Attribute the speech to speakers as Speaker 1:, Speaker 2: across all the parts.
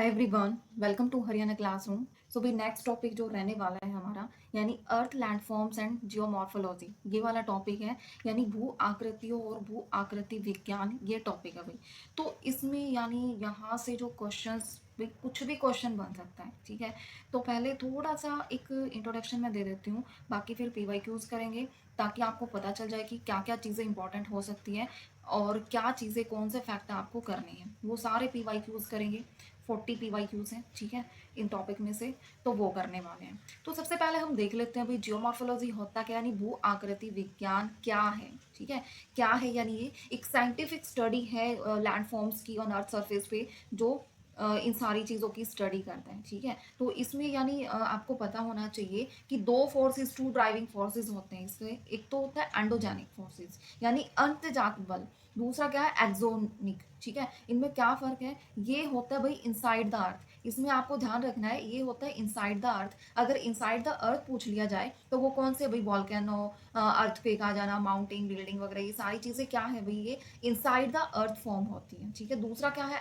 Speaker 1: Hi everyone, welcome to Haryana classroom. So भी next topic जो रहने वाला है हमारा यानी अर्थ लैंडफॉर्म्स एंड जियोमॉर्फोलॉजी, ये वाला टॉपिक है। यानी भू आकृतियों और भू आकृति विज्ञान, ये टॉपिक है भाई। तो इसमें यानी यहाँ से जो क्वेश्चंस भी, कुछ भी क्वेश्चन बन सकता है, ठीक है। तो पहले थोड़ा सा एक इंट्रोडक्शन मैं दे देती हूँ, बाकी फिर पीवाईक्यूज करेंगे ताकि आपको पता चल जाए कि क्या क्या चीज़ें इंपॉर्टेंट हो सकती है और क्या चीज़ें, कौन से फैक्ट आपको करने हैं, वो सारे पीवाईक्यूज करेंगे। 40 पीवाईक्यूज हैं, ठीक है, इन टॉपिक में से। तो वो करने वाले हैं। तो सबसे पहले हम देख लेते हैं भाई, जियोमॉर्फोलॉजी होता क्या, यानी भू आकृति विज्ञान क्या है, ठीक है। क्या है यानी ये एक साइंटिफिक स्टडी है लैंडफॉर्म्स की ऑन अर्थ सरफेस पे, जो इन सारी चीज़ों की स्टडी करता है, ठीक है। तो इसमें यानी आपको पता होना चाहिए कि दो फोर्सेस, टू ड्राइविंग फोर्सेस होते हैं इसमें। एक तो होता है एंडोजेनिक फोर्सेस यानी अंतजात बल, दूसरा क्या है एक्सोनिक, ठीक है। इनमें क्या फ़र्क है, ये होता है भाई इनसाइड द अर्थ। इसमें आपको ध्यान रखना है, ये होता है इनसाइड द अर्थ। अगर इनसाइड द अर्थ पूछ लिया जाए तो वो कौन से भाई, वॉल्केनो, अर्थक्वेक आ जाना, माउंटेन बिल्डिंग वगैरह, ये सारी चीज़ें क्या है भाई, ये इनसाइड द अर्थ फॉर्म होती हैं, ठीक है। दूसरा क्या है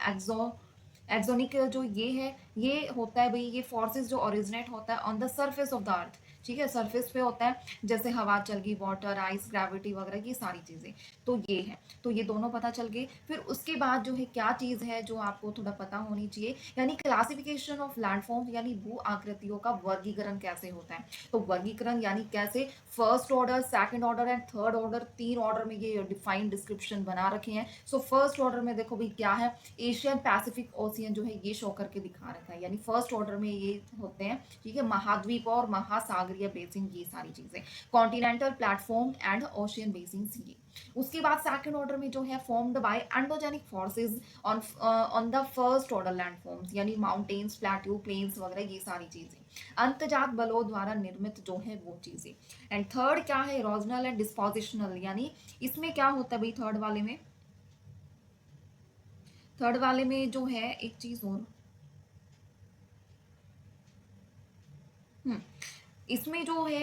Speaker 1: एक्सोनिक, जो ये है, ये होता है भाई, ये फोर्सेस जो ओरिजिनेट होता है on the surface of the earth, ठीक है, सरफेस पे होता है। जैसे हवा चल गई, वाटर, आइस, ग्रेविटी वगैरह, ये सारी चीज़ें। तो ये है, तो ये दोनों पता चल गए। फिर उसके बाद जो है क्या चीज़ है जो आपको थोड़ा पता होनी चाहिए, यानी क्लासिफिकेशन ऑफ लैंडफॉर्म, यानी भू आकृतियों का वर्गीकरण कैसे होता है। तो वर्गीकरण यानी कैसे first order, second order and third order, तीन ऑर्डर में ये डिफाइंड डिस्क्रिप्शन बना रखे हैं। सो फर्स्ट ऑर्डर में देखो भाई क्या है, एशियन पैसिफिक ओशियन जो है ये शो करके दिखा रखा है, यानी फर्स्ट ऑर्डर में ये होते हैं, ठीक है, महाद्वीप और महासागरीय बेसिन, ये सारी चीजें, continental platform and ocean basin, ये। उसके बाद सेकंड ऑर्डर में जो है formed by endogenic forces on the first order landforms, यानी माउंटेन्स, प्लेट्यू, प्लेन्स वगैरह, ये सारी चीजें अंतजात बलों द्वारा निर्मित जो है वो चीजें। एंड थर्ड क्या है, इरोजनल एंड डिस्पोजिशनल, यानी इसमें क्या होता है भाई, थर्ड वाले में जो है एक चीज और, हम्म, इसमें जो है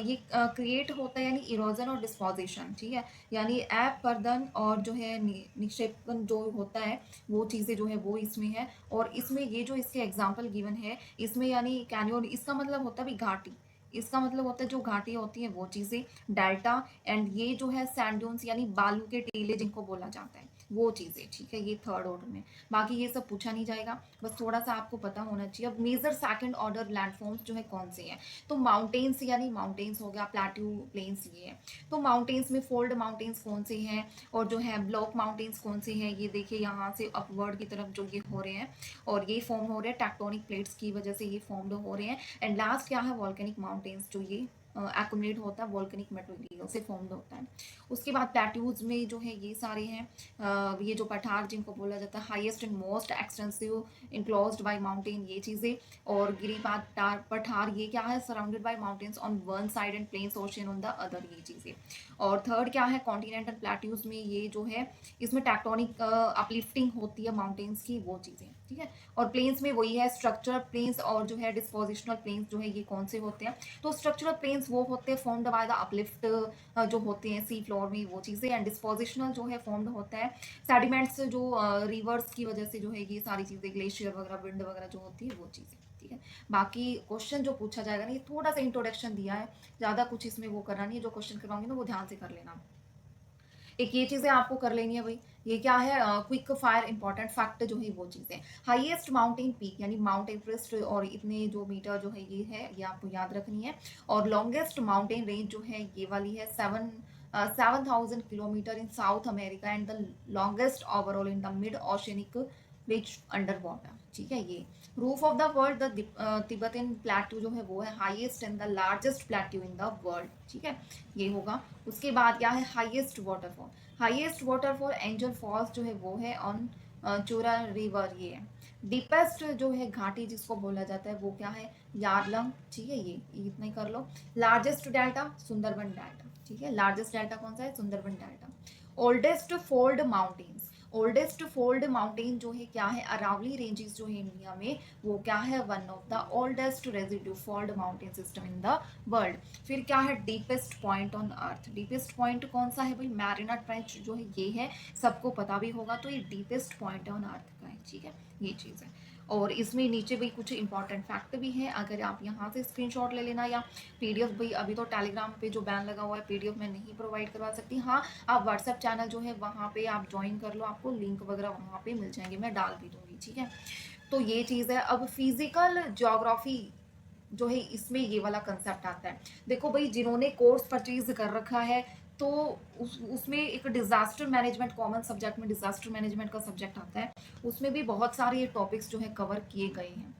Speaker 1: ये क्रिएट होता है, यानी इरोजन और डिस्पोजिशन, ठीक है। यानी अपरदन और जो है निक्षेपण जो होता है, वो चीज़ें जो है वो इसमें है। और इसमें ये जो इसके एग्जांपल गिवन है, इसमें यानी कैनियोन, इसका मतलब होता है भी घाटी, इसका मतलब होता है जो घाटी होती है वो चीज़ें, डेल्टा। एंड ये जो है सैंडून्स, यानी बालू के टीले जिनको बोला जाता है, वो चीज़ें, ठीक है, ये थर्ड ऑर्डर में। बाकी ये सब पूछा नहीं जाएगा, बस थोड़ा सा आपको पता होना चाहिए। अब मेजर सेकंड ऑर्डर लैंडफॉर्म्स जो है कौन से हैं, तो माउंटेन्स, यानी माउंटेन्स हो गया, प्लेट्यू, प्लेन्स, ये है। तो माउंटेन्स में फोल्ड माउंटेन्स कौन से हैं, और जो है ब्लॉक माउंटेन्स कौन से हैं, ये देखिए यहाँ से अपवर्ड की तरफ जो ये हो रहे हैं, और ये फॉर्म हो रहे हैं टेक्टोनिक प्लेट्स की वजह से, ये फॉर्म्ड हो रहे हैं। एंड लास्ट क्या है, वॉल्केनिक माउंटेन्स, जो ये एक्युमुलेट होता है वॉल्केनिक मटेरियल से फॉर्म्ड होता है। उसके बाद प्लेट्यूज में जो है ये सारे हैं, ये जो पठार जिनको बोला जाता है, highest and most extensive enclosed by mountain, ये चीज़ें। और गिरिपाद पठार, ये क्या है, surrounded by mountains on one side and plains ocean on the other, ये चीज़ें। और थर्ड क्या है, कॉन्टिनेंटल प्लेट्यूज में ये जो है, इसमें टेक्टोनिक अपलिफ्टिंग होती है माउंटेन्स की, वो चीज़ें, ठीक है। और प्लेन्स में वही है, स्ट्रक्चरल प्लेन्स और जो है डिस्पोजिशनल प्लेन्स जो है, ये कौन से होते हैं, तो स्ट्रक्चरल प्लेन्स वो होते हैं फॉर्म्ड बाय द अपलिफ्ट जो होते हैं सी फ्लोर में, वो चीज़ें। एंड डिस्पोजिशनल जो है फॉर्म्ड होता है सेडिमेंट्स, जो रिवर्स की वजह से जो है, ये सारी चीज़ें, ग्लेशियर वगैरह, विंड वगैरह जो होती है, वो चीज़ें, ठीक है। बाकी क्वेश्चन जो पूछा जाएगा ना, ये थोड़ा सा इंट्रोडक्शन दिया है, ज़्यादा कुछ इसमें वो करना नहीं है। जो क्वेश्चन करवाऊंगी ना वो ध्यान से कर लेना। एक ये चीज़ें आपको कर लेनी है भाई, ये क्या है, क्विक फायर इंपॉर्टेंट फैक्ट जो है वो चीज़ें। हाईएस्ट माउंटेन पीक, यानी माउंट एवरेस्ट, और इतने जो मीटर जो है ये है, ये आपको याद रखनी है। और लॉन्गेस्ट माउंटेन रेंज जो है ये वाली है, 7,000 kilometre in south America, and the longest overall in the mid oceanic rich under water, ठीक है। ये roof of the world, the Tibetan plateau जो है वो है highest and the largest plateau in the world, ठीक है, ये होगा। उसके बाद क्या है, हाईएस्ट वाटरफॉल एंजल फॉल्स जो है वो है ऑन चोरा रिवर, ये है। डीपेस्ट जो है घाटी जिसको बोला जाता है, वो क्या है, यारलंग, ठीक है, ये इतना ही कर लो। लार्जेस्ट डेल्टा, सुंदरबन डेल्टा, ठीक है। लार्जेस्ट डेल्टा कौन सा है, Sundarban delta. Oldest fold mountains, oldest fold mountain जो है क्या है, अरावली रेंजेस जो है इंडिया में, वो क्या है, one of the oldest residue fold mountain system in the world. फिर क्या है, deepest point on earth, deepest point कौन सा है भाई, मैरिना ट्रेंच जो है ये है, सबको पता भी होगा, तो ये डीपेस्ट पॉइंट ऑन अर्थ का है, ठीक है, ये चीज़ है। और इसमें नीचे भी कुछ इंपॉर्टेंट फैक्ट भी है, अगर आप यहाँ से स्क्रीनशॉट ले लेना, या पीडीएफ भी अभी तो टेलीग्राम पे जो बैन लगा हुआ है पीडीएफ में नहीं प्रोवाइड करवा सकती। हाँ, आप व्हाट्सएप चैनल जो है वहाँ पे आप ज्वाइन कर लो, आपको लिंक वगैरह वहाँ पे मिल जाएंगे, मैं डाल भी दूंगी, ठीक है। तो ये चीज़ है। अब फिजिकल ज्योग्राफी जो है इसमें ये वाला कंसेप्ट आता है। देखो भाई, जिन्होंने कोर्स परचेज कर रखा है तो उसमें एक डिजास्टर मैनेजमेंट, कॉमन सब्जेक्ट में डिजास्टर मैनेजमेंट का सब्जेक्ट आता है, उसमें भी बहुत सारे ये टॉपिक्स जो है कवर किए गए हैं।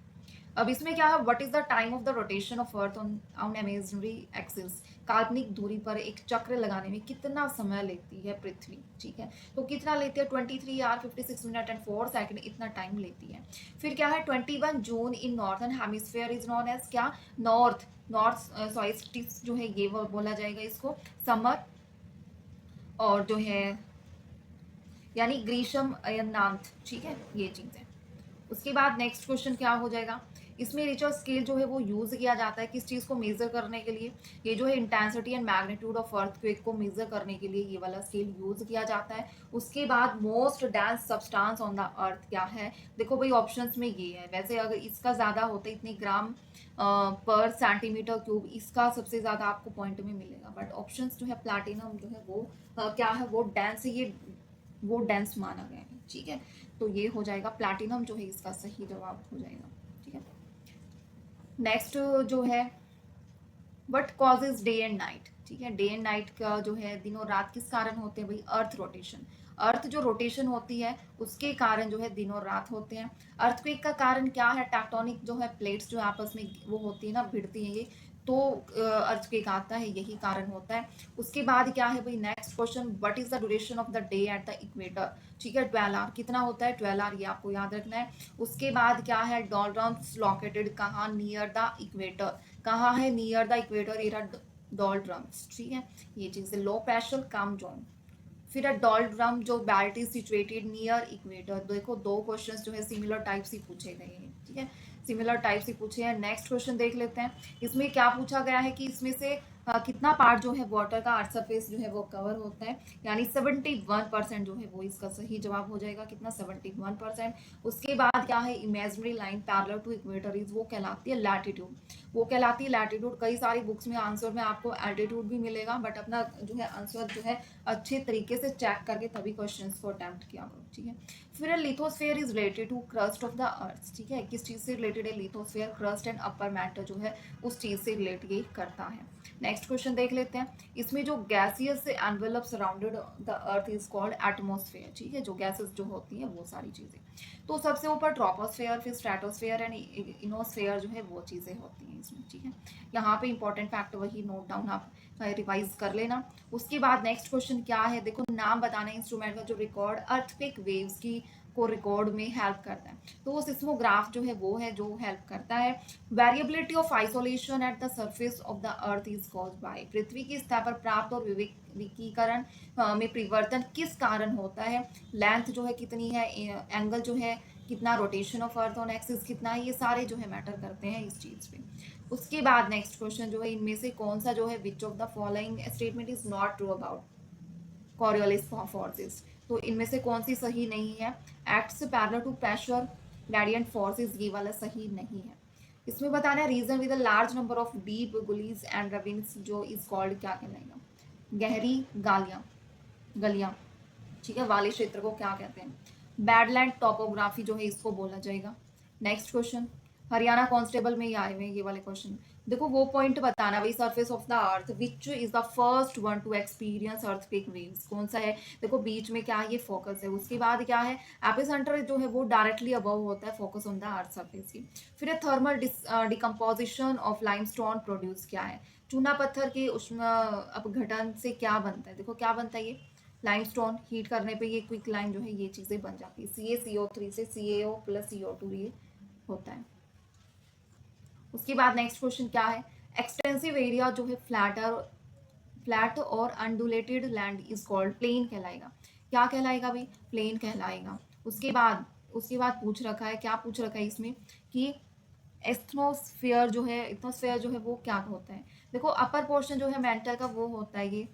Speaker 1: अब इसमें क्या है, what is the time of the rotation of earth on on imaginary axis, काल्पनिक दूरी पर एक चक्र लगाने में कितना समय लेती है पृथ्वी, ठीक है। तो कितना लेती है, 23 आवर 56 मिनट एंड 4 सेकंड, इतना टाइम लेती है। फिर क्या है, 21 June in northern hemisphere is known as क्या, नॉर्थ नॉर्थ सॉइस्टिस जो है ये वो बोला जाएगा इसको, समर, और जो है यानी ग्रीष्म अयनांत, ठीक है, ये चीज है। उसके बाद नेक्स्ट क्वेश्चन क्या हो जाएगा, इसमें रिचर स्केल जो है वो यूज किया जाता है किस चीज को मेजर करने के लिए, ये जो है intensity and magnitude of earthquake को मेजर करने के लिए ये वाला स्केल यूज किया जाता है। उसके बाद most dense substance on the earth क्या है, देखो भाई ऑप्शंस में ये है, वैसे अगर इसका ज्यादा होता है इतने ग्राम पर सेंटीमीटर क्यूब, इसका सबसे ज्यादा आपको पॉइंट में मिलेगा, बट ऑप्शंस जो है प्लैटिनम जो है वो क्या है, वो डेंस, ये वो डेंस माना गया है, ठीक है। तो ये हो जाएगा प्लैटिनम जो है इसका सही जवाब हो जाएगा, ठीक है। नेक्स्ट जो है, what causes day and night, ठीक है। डे एंड नाइट का जो है दिन और रात किस कारण होते हैं भाई, अर्थ रोटेशन, अर्थ जो रोटेशन होती है उसके कारण जो है दिन और रात होते हैं। अर्थक्वेक का कारण क्या है, टेक्टोनिक जो है प्लेट्स जो आपस में वो होती है ना, भिड़ती है ये, तो अर्थक्वेक आता है, यही कारण होता है। उसके बाद क्या है भाई, next question, what is the duration of the day at the equator, ठीक है, 12 आवर, कितना होता है 12 आवर, ये आपको याद रखना है। उसके बाद क्या है, डॉलड्रम्स लोकेटेड कहाँ, नियर द इक्वेटर, कहाँ है नियर द इक्वेटर, एरा डॉलड्रम्स, ठीक है, ये चीज है। लो प्रेशर कम जोन, फिर डॉलड्रम जो belt is situated near equator, देखो दो क्वेश्चंस जो है सिमिलर टाइप से पूछे गए हैं, ठीक है, सिमिलर टाइप से पूछे हैं। नेक्स्ट क्वेश्चन देख लेते हैं, इसमें क्या पूछा गया है कि इसमें से कितना पार्ट जो है वाटर का अर्थ सरफेस जो है वो कवर होता है, यानी 71% जो है वो इसका सही जवाब हो जाएगा, कितना 71%। उसके बाद क्या है, imaginary line parallel to equator is, वो कहलाती है लैटिट्यूड, वो कहलाती है लैटिट्यूड। कई सारी बुक्स में आंसर में आपको एल्टीट्यूड भी मिलेगा, बट अपना जो है आंसर जो है अच्छे तरीके से चेक करके तभी क्वेश्चंस को अटेम्प्ट किया करो, ठीक है। फिर lithosphere is related to crust of the earth, ठीक है, किस चीज से रिलेटेड है, lithosphere crust and upper matter जो है उस चीज से रिलेट ये करता है। नेक्स्ट क्वेश्चन देख लेते हैं, इसमें जो gaseous envelope surrounded the earth is called atmosphere, ठीक है, जो गैसेस जो होती है वो सारी चीजें। तो सबसे ऊपर ट्रोपोस्फेयर, फिर स्ट्रेटोस्फेयर एंड इनोस्फेयर जो है वो चीजें होती हैं इसमें, ठीक है। यहाँ पे इंपॉर्टेंट फैक्ट वही नोट डाउन आप रिवाइज कर लेना। उसके बाद नेक्स्ट क्वेश्चन क्या है, देखो नाम बताना इंस्ट्रूमेंट का जो रिकॉर्ड अर्थक्वेक वेव्स की को रिकॉर्ड में हेल्प करता है, तो वो सिस्मोग्राफ जो है वो है जो हेल्प करता है। Variability of insolation at the surface of the earth is caused by, पृथ्वी की सतह पर प्राप्त और विकिरण में परिवर्तन किस कारण होता है, लेंथ जो है कितनी है, एंगल जो है कितना, rotation of earth on axis कितना है, ये सारे जो है मैटर करते हैं इस चीज पे। उसके बाद नेक्स्ट क्वेश्चन जो है, इनमें से कौन सा जो है, which of the following statement is not true about Coriolis forces, तो इनमें से कौन सी सही नहीं है, acts parallel to pressure gradient forces, ये वाला सही नहीं है। इसमें बताना है region with a large number of deep gullies and ravines जो इज कॉल्ड, क्या कहलाएगा, गहरी गालियां, गलियां, ठीक है, वाले क्षेत्र को क्या कहते हैं, बैडलैंड टोपोग्राफी जो है इसको बोला जाएगा। नेक्स्ट क्वेश्चन, हरियाणा कांस्टेबल में ही आए हुए ये वाले क्वेश्चन। देखो वो पॉइंट बताना भाई, surface of the earth which is the first one two experience earthquake waves, कौन सा है, देखो बीच में क्या है, ये फोकस है। उसके बाद क्या है, एपिसेंटर जो है वो डायरेक्टली अबव होता है, focus on the earth surface की। फिर thermal decomposition of limestone produce क्या है, चूना पत्थर के उष्मा अपघटन से क्या बनता है, देखो क्या बनता है, ये लाइमस्टोन हीट करने पे ये क्विक लाइम जो है ये चीजें बन जाती है, CaCO3 से CaO प्लस CO2 ये होता है। उसके बाद नेक्स्ट क्वेश्चन क्या है, एक्सटेंसिव एरिया जो है फ्लैट और अनडुलेटेड लैंड इज कॉल्ड प्लेन कहलाएगा, क्या कहलाएगा भाई, प्लेन कहलाएगा। उसके बाद पूछ रखा है, क्या पूछ रखा है इसमें कि एथनोस्फेयर जो है वो क्या होता है, देखो अपर पोर्शन जो है मेंटल का वो होता है ये,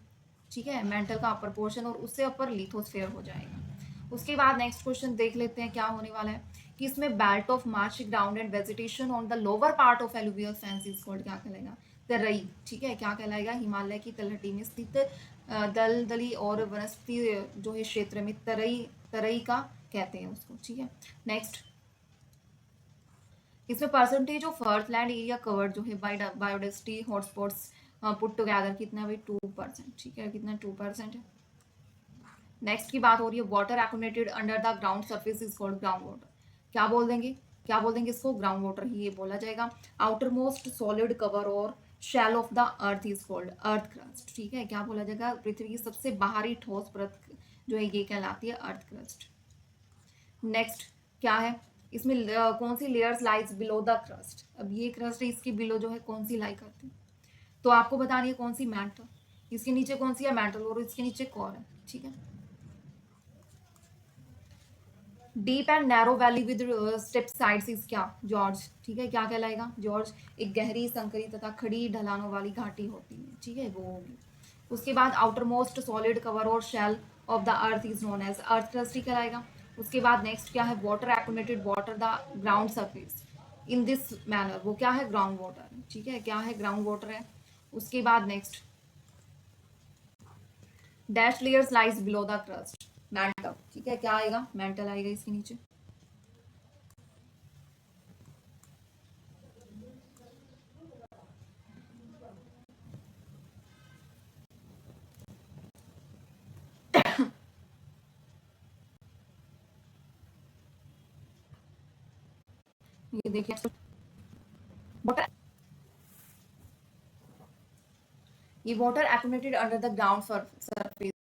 Speaker 1: ठीक है, मेंटल का अपर पोर्शन, और उससे अपर लिथोस्फेयर हो जाएगा। उसके बाद नेक्स्ट क्वेश्चन देख लेते हैं क्या होने वाला है, कि इसमें belt of Marsh ground and vegetation on the lower part of alluvial fence is called, क्या कहलाएगा, तराई, ठीक है, क्या कहलाएगा, हिमालय की तलहटी में स्थित दलदली और वनस्पति जो है क्षेत्र में तराई, तराई का कहते हैं उसको, ठीक है। नेक्स्ट, इसमें percentage of earth land area covered जो है बायोडाइवर्सिटी हॉटस्पॉट्स पुट टुगेदर कितना भाई 2%, ठीक है, कितना 2% है। नेक्स्ट की बात हो रही है water accumulated under the ground surface is called ground water, क्या बोल देंगे, क्या बोल देंगे इसको, ग्राउंड वाटर ही ये बोला जाएगा। आउटर मोस्ट सॉलिड कवर और shell of the earth is called earth crust, ठीक है, क्या बोला जाएगा, पृथ्वी की सबसे बाहरी ठोस परत जो है ये कहलाती है अर्थ क्रस्ट। नेक्स्ट क्या है, इसमें कौन सी layers lies below the crust, अब ये क्रस्ट है इसकी बिलो जो है कौन सी लाई करती है, तो आपको बतानी है कौन सी, मैंटल, इसके नीचे कौन सी है, मैंटल, और इसके नीचे कोर है, ठीक है। Deep and narrow valley with step sides is क्या, जॉर्ज, ठीक है, क्या कहलाएगा, जॉर्ज, एक गहरी संकरी तथा खड़ी ढलानों वाली घाटी होती है, ठीक है, वो होगी। उसके बाद आउटर मोस्ट सॉलिड कवर और shell of the earth is known as earth crust ही कहलाएगा। उसके बाद नेक्स्ट क्या है, water accumulated water the ground surface in this manner, वो क्या है, ग्राउंड वाटर, ठीक है, क्या है, ग्राउंड वाटर है। उसके बाद next, dash layers lies below the crust, mantle, ठीक है, क्या आएगा, मैंटल आएगा इसके नीचे। ये देखिए वाटर, ये water accumulated under the ground surface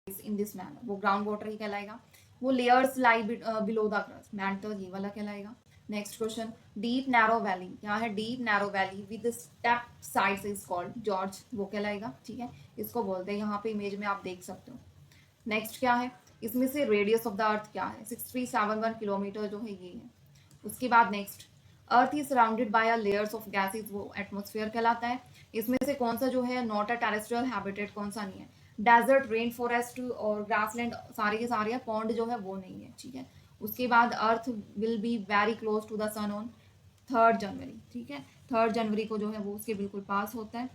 Speaker 1: in this manner, वो ग्राउंड वाटर ही कहलाएगा। वो layers lie below the crust, mantle ये वाला कहलाएगा। Next question, deep narrow valley, क्या है, deep narrow valley with step sides is called gorge, वो कहलाएगा, ठीक है, इसको बोलते हैं, यहाँ पे इमेज में आप देख सकते हो। नेक्स्ट क्या है, इसमें से रेडियस ऑफ द अर्थ क्या है, 6371 किलोमीटर जो है ये है। उसके बाद next, earth is surrounded by layers of gases, वो एटमॉस्फेयर कहलाता है। इसमें से कौन सा जो है नॉट अ टेरेस्ट्रियल हैबिटेट, कौन सा नहीं है, डेजर्ट, रेन फॉरेस्ट और ग्रासलैंड सारे के सारे, पॉन्ड जो है वो नहीं है, ठीक है। उसके बाद earth will be very close to the sun on 3 January, ठीक है, 3 जनवरी को जो है वो उसके बिल्कुल पास होता है।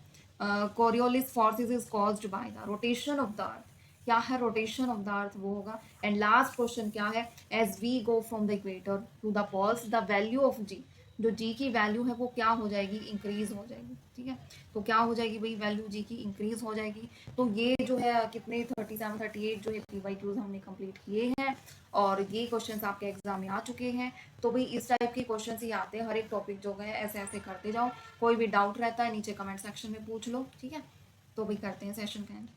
Speaker 1: Coriolis forces is caused by the rotation of the अर्थ, क्या है, रोटेशन ऑफ द अर्थ वो होगा। एंड लास्ट क्वेश्चन क्या है, as we go from the equator to the poles the value of जी, जो जी की वैल्यू है वो क्या हो जाएगी, इंक्रीज हो जाएगी, ठीक है, तो क्या हो जाएगी भाई, वैल्यू जी की इंक्रीज हो जाएगी। तो ये जो है कितने 37 38 जो है PYQs हमने कंप्लीट किए हैं, और ये क्वेश्चंस आपके एग्जाम में आ चुके हैं। तो भाई इस टाइप के क्वेश्चंस ही आते हैं, हर एक टॉपिक जो है ऐसे ऐसे करते जाओ। कोई भी डाउट रहता है नीचे कमेंट सेक्शन में पूछ लो, ठीक है। तो भाई करते हैं सेशन का एंड।